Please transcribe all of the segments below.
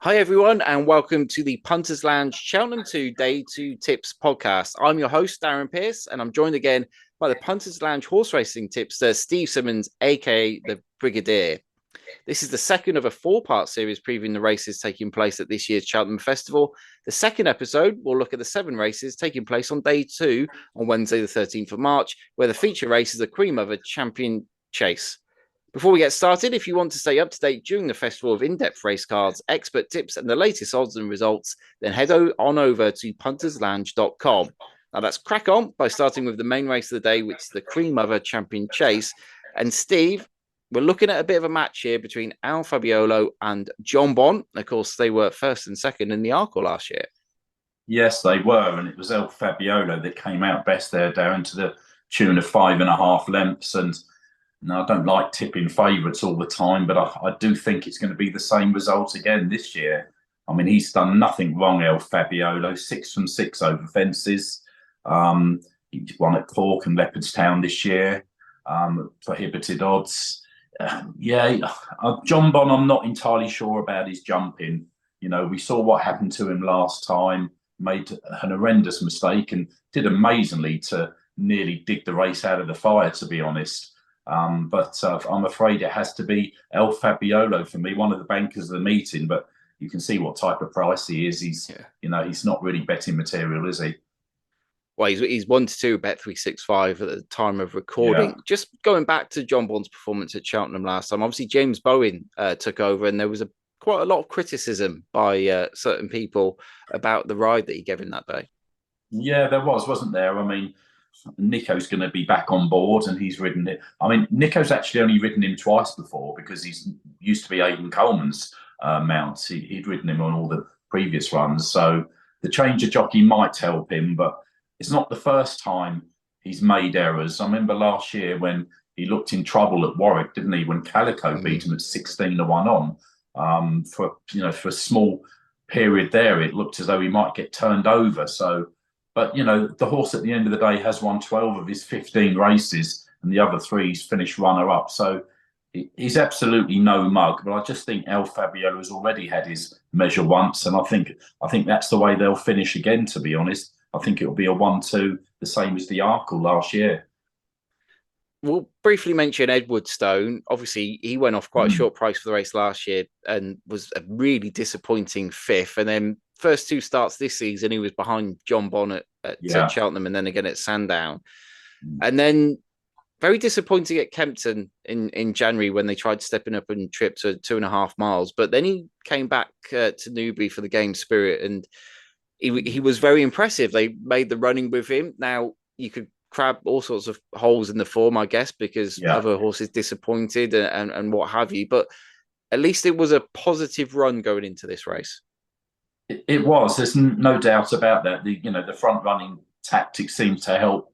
Hi, everyone, and welcome to the Punters Lounge Cheltenham 2 Day 2 Tips podcast. I'm your host, Darran Pearce, and I'm joined again by the Punters Lounge horse racing tipster, Steve Simmons, aka the Brigadier. This is the second of a four-part series previewing the races taking place at this year's Cheltenham Festival. The second episode will look at the 7 races taking place on day 2 on Wednesday, the 13th of March, where the feature race is the Cream of a Champion Chase. Before we get started, if you want to stay up to date during the festival of in-depth race cards, expert tips, and the latest odds and results, then head on over to punterslounge.com. Now that's crack on by starting with the main race of the day, which is the Cream of a Champion Chase. And Steve, we're looking at a bit of a match here between Al Fabiolo and John Bon. Of course, they were first and second in the Arkle last year. Yes, they were, and it was El Fabiolo that came out best there, down to the tune of 5.5 lengths. And no, I don't like tipping favourites all the time, but I do think it's going to be the same result again this year. I mean, he's done nothing wrong, El Fabiolo. 6 from 6 over fences. He won at Cork and Leopardstown this year. Prohibited odds. John Bon, I'm not entirely sure about his jumping. You know, we saw what happened to him last time, made an horrendous mistake and did amazingly to nearly dig the race out of the fire, to be honest. But I'm afraid it has to be El Fabiolo for me, one of the bankers of the meeting. But you can see what type of price he is. He's not really betting material, is he? Well, he's 1-2 Bet365 at the time of recording. Yeah. Just going back to John Bon's performance at Cheltenham last time, obviously James Bowen took over, and there was quite a lot of criticism by certain people about the ride that he gave in that day. Yeah, there wasn't there? I mean, Nico's going to be back on board, and he's ridden it. I mean, Nico's actually only ridden him twice before because he's used to be Aidan Coleman's mount. He'd ridden him on all the previous runs, so the change of jockey might help him, but it's not the first time he's made errors. I remember last year when he looked in trouble at Warwick, didn't he? When Calico beat him at 16-1 on for a small period there, it looked as though he might get turned over. So. But, the horse at the end of the day has won 12 of his 15 races, and the other 3 he's finished runner-up. So he's absolutely no mug. But I just think El Fabiolo has already had his measure once, and I think that's the way they'll finish again, to be honest. I think it'll be a 1-2, the same as the Arkle last year. We'll briefly mention Edwardstone. Obviously, he went off quite a short price for the race last year and was a really disappointing 5th. And then first 2 starts this season, he was behind John Bon at Cheltenham and then again at Sandown. And then very disappointing at Kempton in January when they tried stepping up and tripped to 2.5 miles. But then he came back to Newbury for the Game Spirit, and he was very impressive. They made the running with him. Now, you could crab all sorts of holes in the form, I guess, because other horses disappointed and what have you. But at least it was a positive run going into this race. It was. There's no doubt about that. The front running tactics seemed to help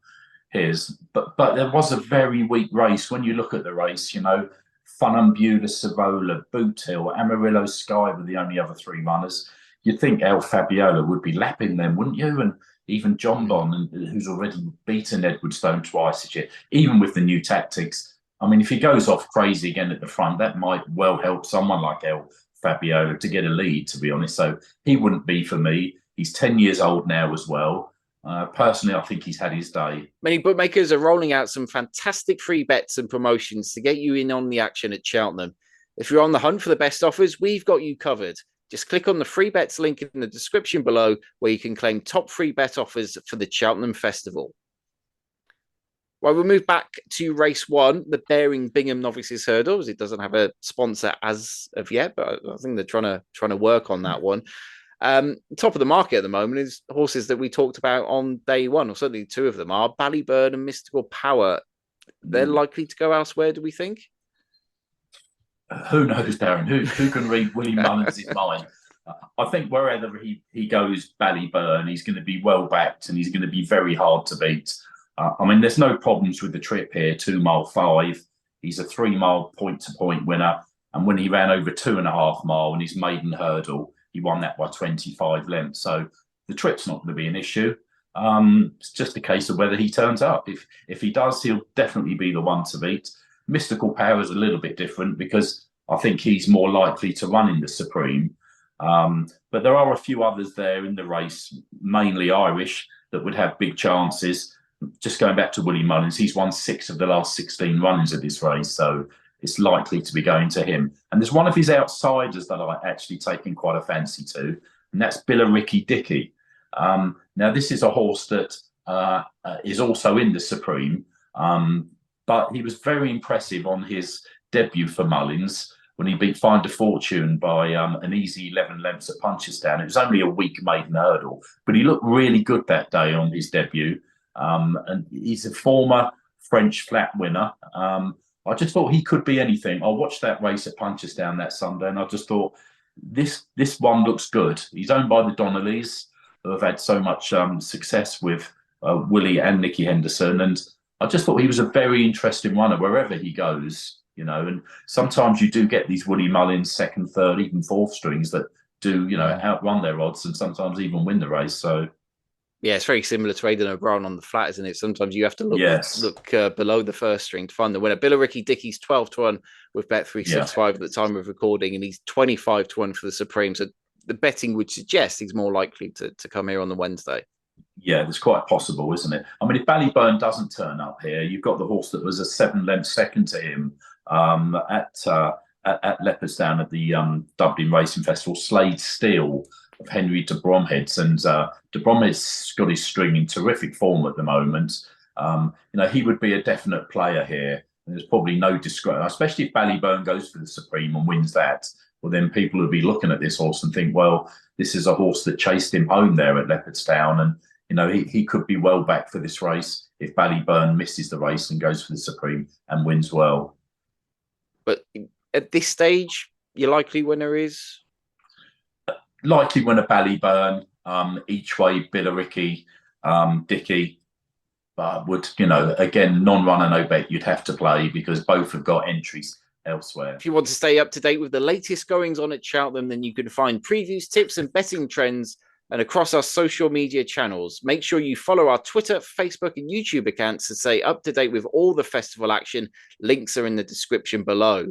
his, but there was a very weak race. When you look at the race, Funambula, Savola, Boot Hill, Amarillo Sky were the only other 3 runners. You'd think El Fabiolo would be lapping them, wouldn't you? And even John Bon, who's already beaten Edwardstone twice this year, even with the new tactics. I mean, if he goes off crazy again at the front, that might well help someone like El Fabiolo to get a lead, to be honest. So he wouldn't be for me. He's 10 years old now as well. Personally, I think he's had his day. Many bookmakers are rolling out some fantastic free bets and promotions to get you in on the action at Cheltenham. If you're on the hunt for the best offers, we've got you covered. Just click on the free bets link in the description below where you can claim top free bet offers for the Cheltenham Festival. Well, we'll move back to race 1, the Baring Bingham Novices Hurdle, as it doesn't have a sponsor as of yet, but I think they're trying to work on that one. Top of the market at the moment is horses that we talked about on day 1, or certainly 2 of them are Ballyburn and Mystical Power. They're likely to go elsewhere, do we think? Who knows, Darran? Who can read Willie Mullins' mind? I think wherever he goes, Ballyburn, he's going to be well backed and he's going to be very hard to beat. I mean, there's no problems with the trip here. 2 mile 5. He's a 3 mile point-to-point winner, and when he ran over 2.5 mile in his maiden hurdle, he won that by 25 lengths. So the trip's not going to be an issue. It's just a case of whether he turns up. If he does, he'll definitely be the one to beat. Mystical Power is a little bit different because I think he's more likely to run in the Supreme. But there are a few others there in the race, mainly Irish, that would have big chances. Just going back to Willie Mullins, he's won 6 of the last 16 runs of this race, so it's likely to be going to him. And there's one of his outsiders that I actually taken quite a fancy to, and that's Billericay Dicky. Now, this is a horse that is also in the Supreme, but he was very impressive on his debut for Mullins when he beat Find a Fortune by an easy 11 lengths at Punchestown. It was only a week maiden hurdle, but he looked really good that day on his debut. And he's a former French flat winner. I just thought he could be anything. I watched that race at Punchestown that Sunday, and I just thought this one looks good. He's owned by the Donnellys, who have had so much success with Willie and Nicky Henderson, and I just thought he was a very interesting runner wherever he goes. And sometimes you do get these Willie Mullins second, third, even fourth strings that do, outrun their odds and sometimes even win the race. So, yeah, it's very similar to Aidan O'Brien on the flat, isn't it? Sometimes you have to look below the first string to find the winner. Billericay Dickey's 12-1 with Bet365 at the time of recording, and he's 25-1 for the Supreme. So the betting would suggest he's more likely to come here on the Wednesday. Yeah, it's quite possible, isn't it? I mean, if Ballyburn doesn't turn up here, you've got the horse that was a 7-length second to him at Leopardstown at the Dublin Racing Festival, Slade Steel of Henry de Bromhead's, and de Bromhead's got his string in terrific form at the moment. He would be a definite player here. And there's probably no disgrace, especially if Ballyburn goes for the Supreme and wins that. Well, then people will be looking at this horse and think, well, this is a horse that chased him home there at Leopardstown, and he could be well back for this race if Ballyburn misses the race and goes for the Supreme and wins well. But at this stage, your likely winner is? Likely winner Ballyburn, each way Billericay, Dickey. But again, non-runner, no bet you'd have to play because both have got entries elsewhere. If you want to stay up to date with the latest goings on at Cheltenham, then you can find previews, tips and betting trends and across our social media channels. Make sure you follow our Twitter, Facebook and YouTube accounts to stay up to date with all the festival action. Links are in the description below.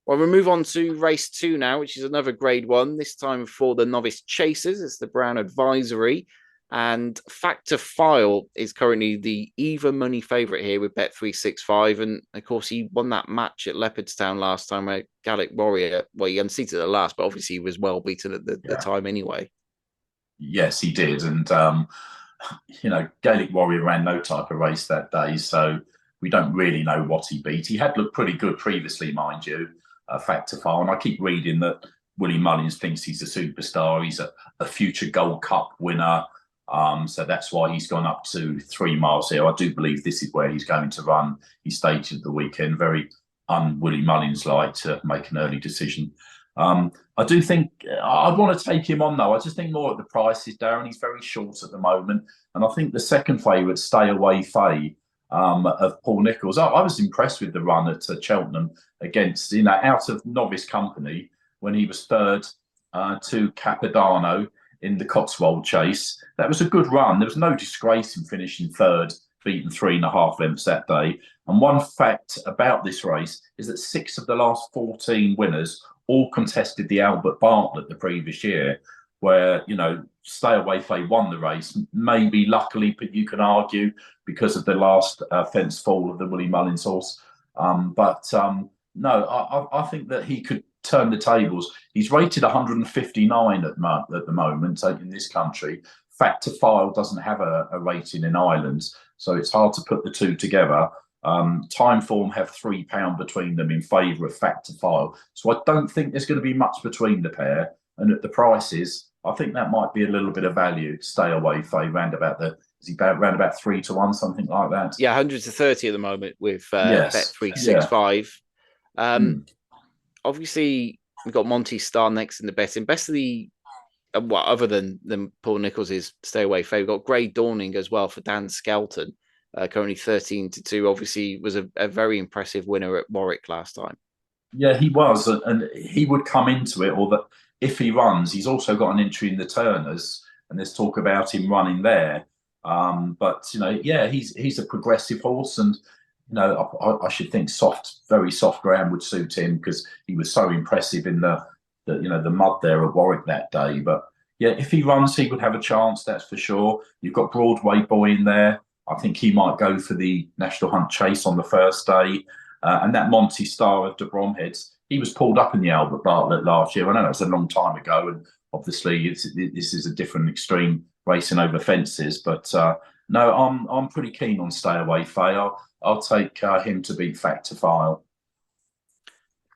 Well, we'll move on to race 2 now, which is another grade 1, this time for the novice chasers. It's the Brown Advisory. And Factor File is currently the even money favourite here with Bet365. And of course, he won that match at Leopardstown last time where Gaelic Warrior, well, he unseated at last, but obviously he was well beaten at the time anyway. Yes, he did. And, Gaelic Warrior ran no type of race that day. So we don't really know what he beat. He had looked pretty good previously, mind you, Factor File. And I keep reading that Willie Mullins thinks he's a superstar. He's a future Gold Cup winner. So that's why he's gone up to 3 miles here. I do believe this is where he's going to run. He stated the weekend, very un-Willie Mullins-like to make an early decision. I do think I'd want to take him on, though. I just think more at the prices, Darran. He's very short at the moment. And I think the second favourite, Stay Away Faye, of Paul Nicholls. I was impressed with the run at Cheltenham against, out of novice company when he was third to Capodanno in the Cotswold Chase. That was a good run. There was no disgrace in finishing third, beaten 3.5 lengths that day. And one fact about this race is that 6 of the last 14 winners all contested the Albert Bartlett the previous year, where, Stay Away Faye won the race. Maybe luckily, but you can argue because of the last fence fall of the Willie Mullins horse. No, I think that he could turn the tables. He's rated 159 at the moment in this country. Factor File doesn't have a rating in Ireland, so it's hard to put the two together. Timeform have £3 between them in favour of Factor File, so I don't think there's going to be much between the pair. And at the prices, I think that might be a little bit of value. Stay Away Faye round about 3-1, something like that. Yeah, 100 to 30 at the moment with Bet365. Obviously, we've got Monty Starr next in the betting. Best of the, other than Paul Nicholls' Stay Away Faye, we've got Grey Dawning as well for Dan Skelton, currently 13-2. Obviously, was a very impressive winner at Warwick last time. Yeah, he was, and he would come into it, or that if he runs, he's also got an entry in the Turners, and there's talk about him running there. He's a progressive horse, and I should think very soft ground would suit him because he was so impressive in the the mud there at Warwick that day. But yeah, if he runs, he would have a chance. That's for sure. You've got Broadway Boy in there. I think he might go for the National Hunt Chase on the first day. And that Monty Star of de Bromheads, he was pulled up in the Albert Bartlett last year. I know that's a long time ago, and obviously this is a different extreme racing over fences. But no, I'm pretty keen on Stay Away Faye. I'll take him to beat Fact to File.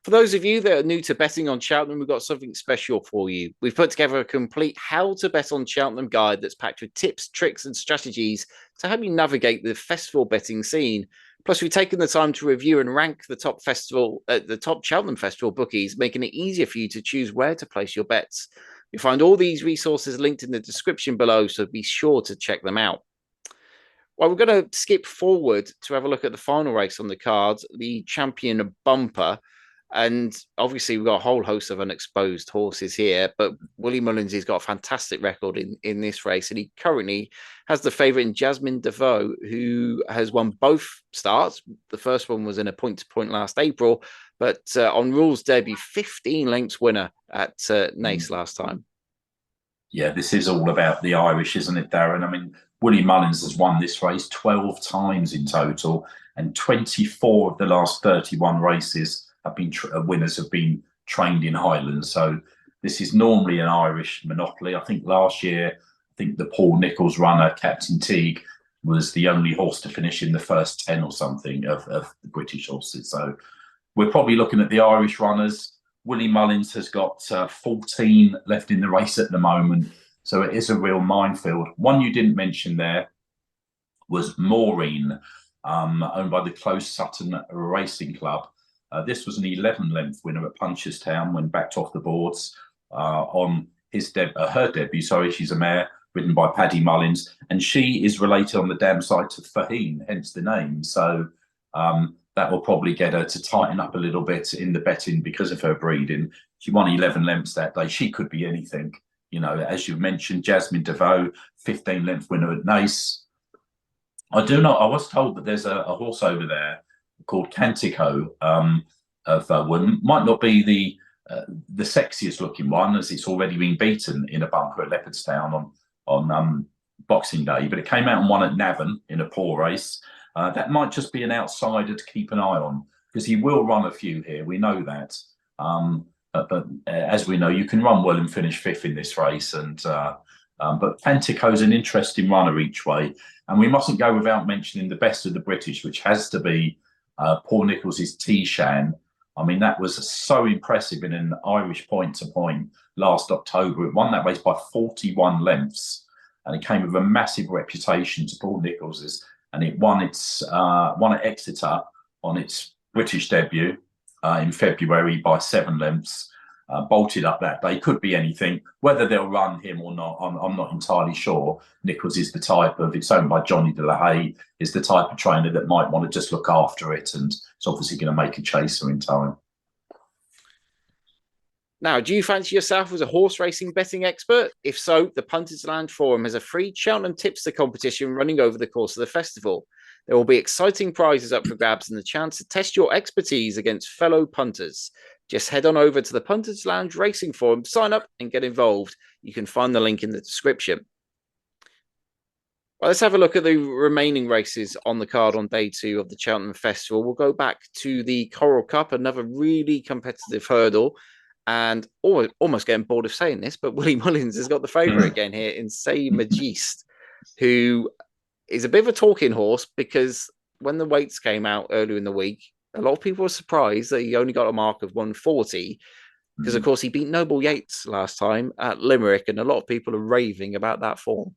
For those of you that are new to betting on Cheltenham, we've got something special for you. We've put together a complete how to bet on Cheltenham guide that's packed with tips, tricks, and strategies to help you navigate the festival betting scene. Plus, we've taken the time to review and rank the top Cheltenham Festival bookies, making it easier for you to choose where to place your bets. You'll find all these resources linked in the description below, so be sure to check them out. Well, we're going to skip forward to have a look at the final race on the card, the Champion Bumper. And obviously, we've got a whole host of unexposed horses here, but Willie Mullins has got a fantastic record in this race, and he currently has the favourite in Jasmine Devoe, who has won both starts. The first one was in a point-to-point last April, but on Rule's debut, 15 lengths winner at Naas last time. Yeah, this is all about the Irish, isn't it, Darran? I mean, Willie Mullins has won this race 12 times in total, and 24 of the last 31 races have been winners have been trained in Highlands. So this is normally an Irish monopoly. I think last year, the Paul Nicholls runner, Captain Teague, was the only horse to finish in the first 10 or something of the British horses. So we're probably looking at the Irish runners. Willie Mullins has got 14 left in the race at the moment. So it is a real minefield. One you didn't mention there was Maureen, owned by the Close Sutton Racing Club. This was an 11-length winner at Punchestown when backed off the boards on her debut. Sorry, she's a mare ridden by Paddy Mullins, and she is related on the dam side to Faheen, hence the name. So that will probably get her to tighten up a little bit in the betting because of her breeding. She won 11 lengths that day. She could be anything. As you mentioned, Jasmine Devoe, 15-length winner at Naas. I was told that there's a horse over there called Cantico might not be the sexiest looking one, as it's already been beaten in a bumper at Leopardstown on Boxing Day, but it came out and won at Navan in a poor race. That might just be an outsider to keep an eye on, because he will run a few here. We know that. But as we know, you can run well and finish fifth in this race. But Cantico's an interesting runner each way. And we mustn't go without mentioning the best of the British, which has to be Paul Nicholls' T-Shan. I mean, that was so impressive in an Irish point-to-point last October. It won that race by 41 lengths, and it came with a massive reputation to Paul Nicholls'. And it won at Exeter on its British debut in February by 7 lengths. Bolted up that day. Could be anything. Whether they'll run him or not, I'm not entirely sure. Nicholls is the type of, it's owned by Johnny De La Haye, is the type of trainer that might want to just look after it, and it's obviously going to make a chaser in time. Now, do you fancy yourself as a horse racing betting expert? If so, the Punters Lounge Forum has a free Cheltenham tipster competition running over the course of the festival. There will be exciting prizes up for grabs and the chance to test your expertise against fellow punters. Just head on over to the Punters Lounge Racing Forum, sign up and get involved. You can find the link in the description. Well, let's have a look at the remaining races on the card on day 2 of the Cheltenham Festival. We'll go back to the Coral Cup, another really competitive hurdle. And almost getting bored of saying this, but Willie Mullins has got the favourite again here in Say Magiste, who is a bit of a talking horse, because when the weights came out earlier in the week, a lot of people were surprised that he only got a mark of 140, because, of course, he beat Noble Yates last time at Limerick, and a lot of people are raving about that form.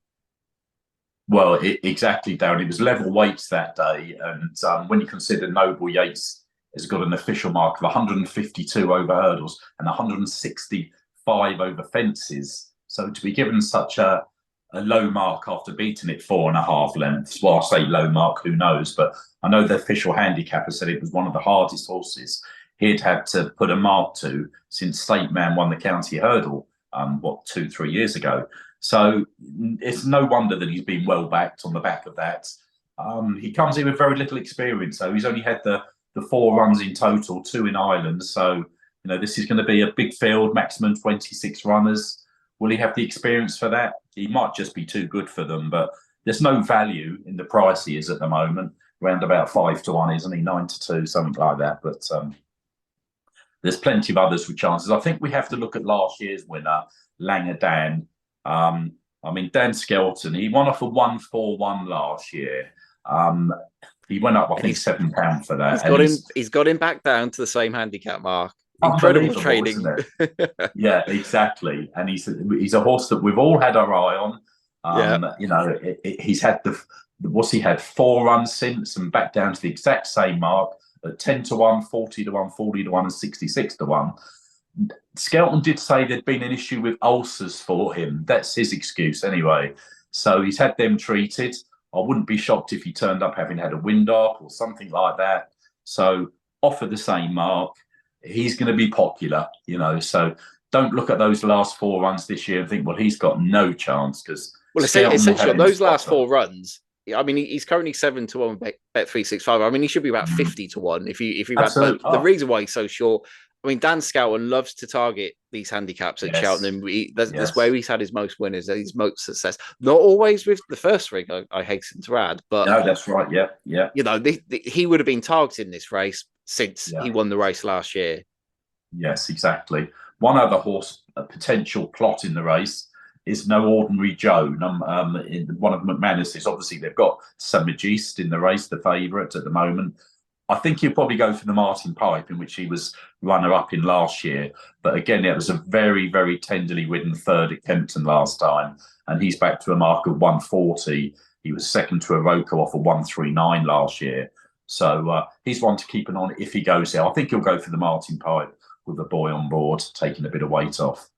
Well, exactly, Darren. It was level weights that day, and when you consider Noble Yates has got an official mark of 152 over hurdles and 165 over fences, so to be given such a low mark after beating it 4.5 lengths, well, I say low mark, who knows, but I know the official handicapper said it was one of the hardest horses he'd had to put a mark to since State Man won the county hurdle 2-3 years ago. So it's no wonder that he's been well backed on the back of that. He comes in with very little experience, so he's only had the 4 runs in total, 2 in Ireland. So This is going to be a big field, maximum 26 runners. Will he have the experience for that? He might just be too good for them, but there's no value in the price he is at the moment. Round about 5-1, isn't he? 9-2, something like that. But there's plenty of others with chances. I think we have to look at last year's winner, Langer Dan. Dan Skelton, he won off a 1-4-1 last year. He went up, I think, £7 for that. He's got him back down to the same handicap mark. Incredible training. Isn't it? Yeah, exactly. And he's a horse that we've all had our eye on. He's had he had 4 runs since and back down to the exact same mark at 10-1, 40-1, 40-1, and 66-1. Skelton did say there'd been an issue with ulcers for him. That's his excuse anyway. So he's had them treated. I wouldn't be shocked if he turned up having had a wind up or something like that. So off of the same mark, he's going to be popular, So don't look at those last 4 runs this year and think, well, he's got no chance because. Well, essentially, those last 4 runs. I mean, he's currently 7-1 Bet365. I mean, he should be about 50-1 if you the reason why he's so short. I mean, Dan Skelton loves to target these handicaps at Cheltenham. That's where he's had his most winners, his most success. Not always with the first ring, I hasten to add. But no, that's right. Yeah. He would have been targeting this race since he won the race last year. Yes, exactly. One other horse, a potential plot in the race, is No Ordinary Joe. In one of McManus's. Obviously, they've got Samagist in the race, the favourite at the moment. I think he'll probably go for the Martin Pipe, in which he was runner-up in last year. But again, it was a very, very tenderly ridden third at Kempton last time. And he's back to a mark of 140. He was second to Iroko off of 139 last year. So he's one to keep an eye on if he goes there. I think he'll go for the Martin Pipe with a boy on board, taking a bit of weight off.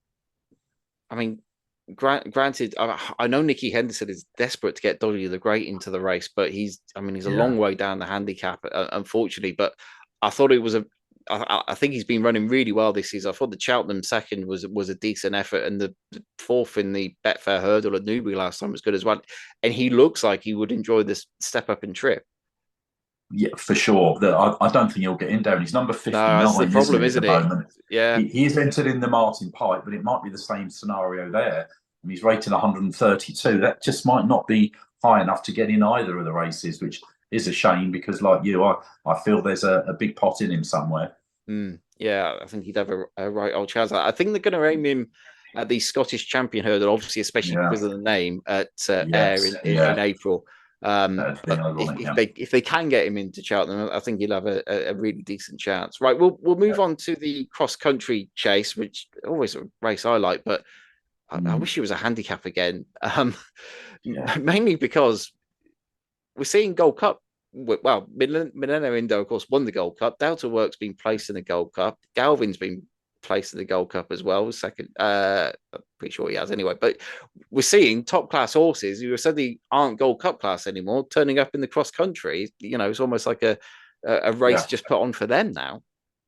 I mean, granted, I know Nicky Henderson is desperate to get Dodgy the Great into the race, but he's a long way down the handicap, unfortunately. But I thought it was I think he's been running really well this season. I thought the Cheltenham second was a decent effort, and the 4th in the Betfair Hurdle at Newbury last time was good as well. And he looks like he would enjoy this step up in trip. Yeah, for sure. I don't think he'll get in down. He's number 59. No, that's the problem, isn't it? Yeah. He is entered in the Martin Pipe, but it might be the same scenario there. And he's rated 132. That just might not be high enough to get in either of the races, which is a shame because, like you, I feel there's a big pot in him somewhere. Yeah, I think he'd have a right old chance. I think they're going to aim him at the Scottish Champion Hurdle, obviously, especially because of the name at Ayr in April. If they can get him into Cheltenham, I think he'll have a really decent chance. Right, we'll move on to the cross country chase, which always a race I like, but I wish he was a handicap again. Mainly because we're seeing Gold Cup. Well, Millennium Indo, of course, won the Gold Cup. Delta Work's been placed in the Gold Cup. Galvin's been placed in the Gold Cup as well. Second, I'm pretty sure he has anyway. But we're seeing top class horses who suddenly aren't Gold Cup class anymore, turning up in the cross country. It's almost like a race just put on for them now.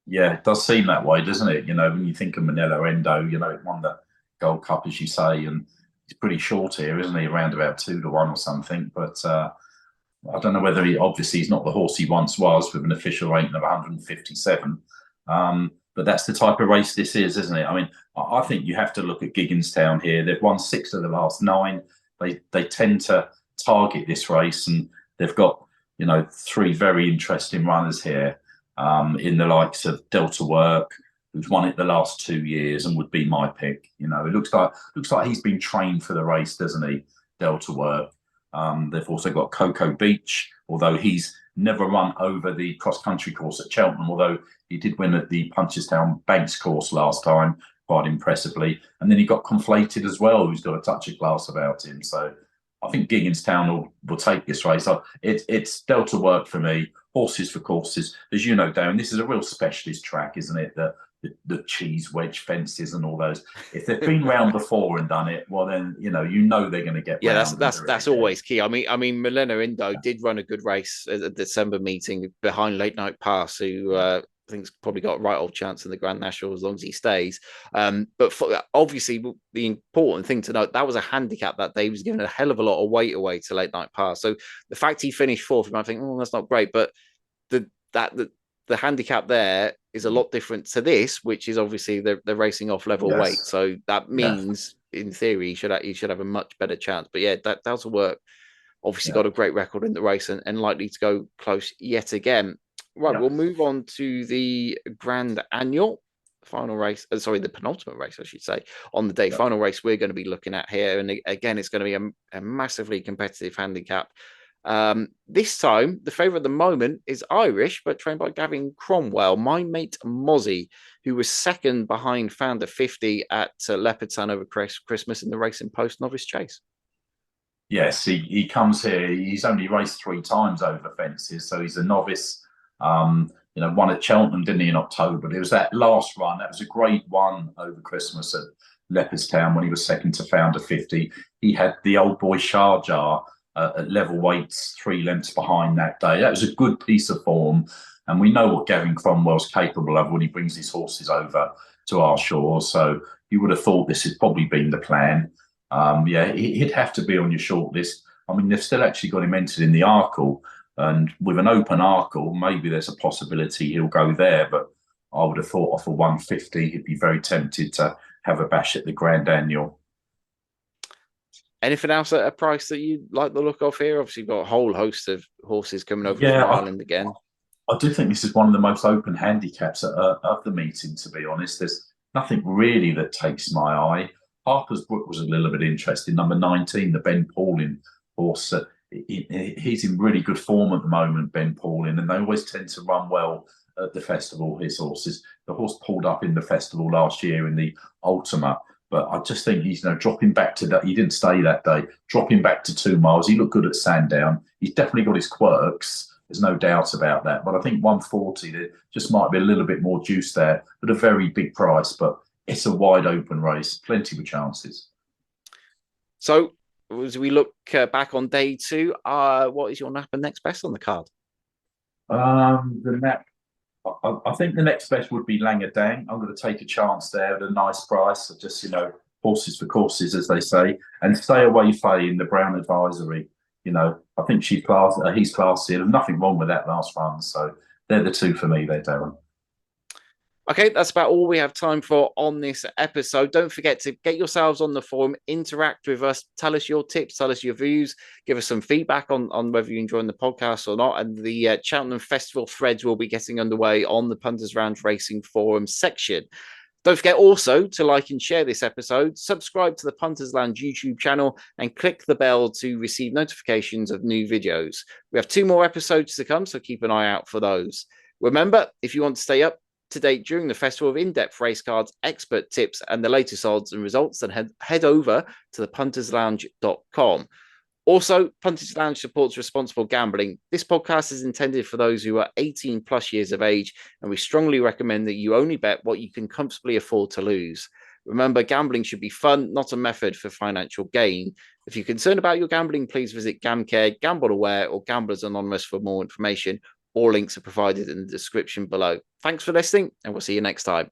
Yeah, it does seem that way, doesn't it? When you think of Manila Endo, it won the Gold Cup, as you say, and he's pretty short here, isn't he? Around about 2-1 or something. But I don't know whether he's not the horse he once was with an official rating of 157. But that's the type of race this is, isn't it? I mean, I think you have to look at Gigginstown here. They've won 6 of the last 9. They tend to target this race, and they've got 3 very interesting runners here in the likes of Delta Work, who's won it the last 2 years and would be my pick. It looks like he's been trained for the race, doesn't he? Delta Work. They've also got Cocoa Beach, although he's never run over the cross-country course at Cheltenham, although he did win at the Punchestown Banks course last time, quite impressively. And then he got Conflated as well, who's got a touch of class about him. So I think Gigginstown will take this race. It's Delta Work for me, horses for courses. As you know, Darren, this is a real specialist track, isn't it? The cheese wedge fences and all those. If they've been round before and done it, well then they're going to get. Yeah, that's always key. I mean, Milena Indo did run a good race at the December meeting behind Late Night Pass, who I think's probably got a right old chance in the Grand National as long as he stays. But obviously, the important thing to note, that was a handicap that day. He was giving a hell of a lot of weight away to Late Night Pass. So the fact he finished 4th, you might think, that's not great, but the handicap there is a lot different to this, which is obviously the racing off level weight. So that means, in theory, he should have a much better chance. But yeah, that'll work. Obviously, got a great record in the race and likely to go close yet again. Right, we'll move on to the Grand Annual final race. Sorry, the penultimate race, I should say, on the day. Final race we're going to be looking at here. And again, it's going to be a massively competitive handicap. This time, the favourite at the moment is Irish, but trained by Gavin Cromwell, my mate Mozzie, who was second behind Founder 50 at Leopardstown over Christmas in the Racing Post Novice Chase. Yes, he comes here. He's only raced 3 times over fences, so he's a novice. Won at Cheltenham, didn't he, in October? It was that last run. That was a Grade 1 over Christmas at Leopardstown when he was second to Founder 50. He had the old boy Sharjah at level weights 3 lengths behind that day. That was a good piece of form. And we know what Gavin Cromwell's capable of when he brings his horses over to our shores. So you would have thought this had probably been the plan. He'd have to be on your shortlist. I mean, they've still actually got him entered in the Arkle, and with an open Arkle, maybe there's a possibility he'll go there. But I would have thought off a 150, he'd be very tempted to have a bash at the Grand Annual. Anything else at a price that you like the look of here? Obviously, you've got a whole host of horses coming over from Ireland again. I do think this is one of the most open handicaps of the meeting, to be honest. There's nothing really that takes my eye. Harper's Brook was a little bit interesting. Number 19, the Ben Pauling horse. He's in really good form at the moment, Ben Pauling, and they always tend to run well at the festival, his horses. The horse pulled up in the festival last year in the Ultimate, but I just think he's dropping back to that. He didn't stay that day, dropping back to 2 miles. He looked good at Sandown. He's definitely got his quirks. There's no doubt about that. But I think 140, there just might be a little bit more juice there, but a very big price. But it's a wide open race, plenty of chances. So as we look back on day 2, what is your nap and next best on the card? The nap, I think the next best would be Langadang. I'm going to take a chance there at a nice price. Just, horses for courses, as they say, and stay away Faye in the Brown Advisory. I think he's classy. There's nothing wrong with that last run. So they're the 2 for me there, Darran. Okay, that's about all we have time for on this episode. Don't forget to get yourselves on the forum, interact with us, tell us your tips, tell us your views, give us some feedback on whether you're enjoying the podcast or not. And the Cheltenham Festival threads will be getting underway on the Punters Lounge Racing Forum section. Don't forget also to like and share this episode, subscribe to the Punters Lounge YouTube channel, and click the bell to receive notifications of new videos. We have 2 more episodes to come, so keep an eye out for those. Remember, if you want to stay up to date during the festival with in-depth race cards, expert tips, and the latest odds and results, then head over to thepunterslounge.com. Also, Punters Lounge supports responsible gambling. This podcast is intended for those who are 18 plus years of age, and we strongly recommend that you only bet what you can comfortably afford to lose. Remember, gambling should be fun, not a method for financial gain. If you're concerned about your gambling, please visit GamCare, Gamble Aware, or Gamblers Anonymous for more information. All links are provided in the description below. Thanks for listening, and we'll see you next time.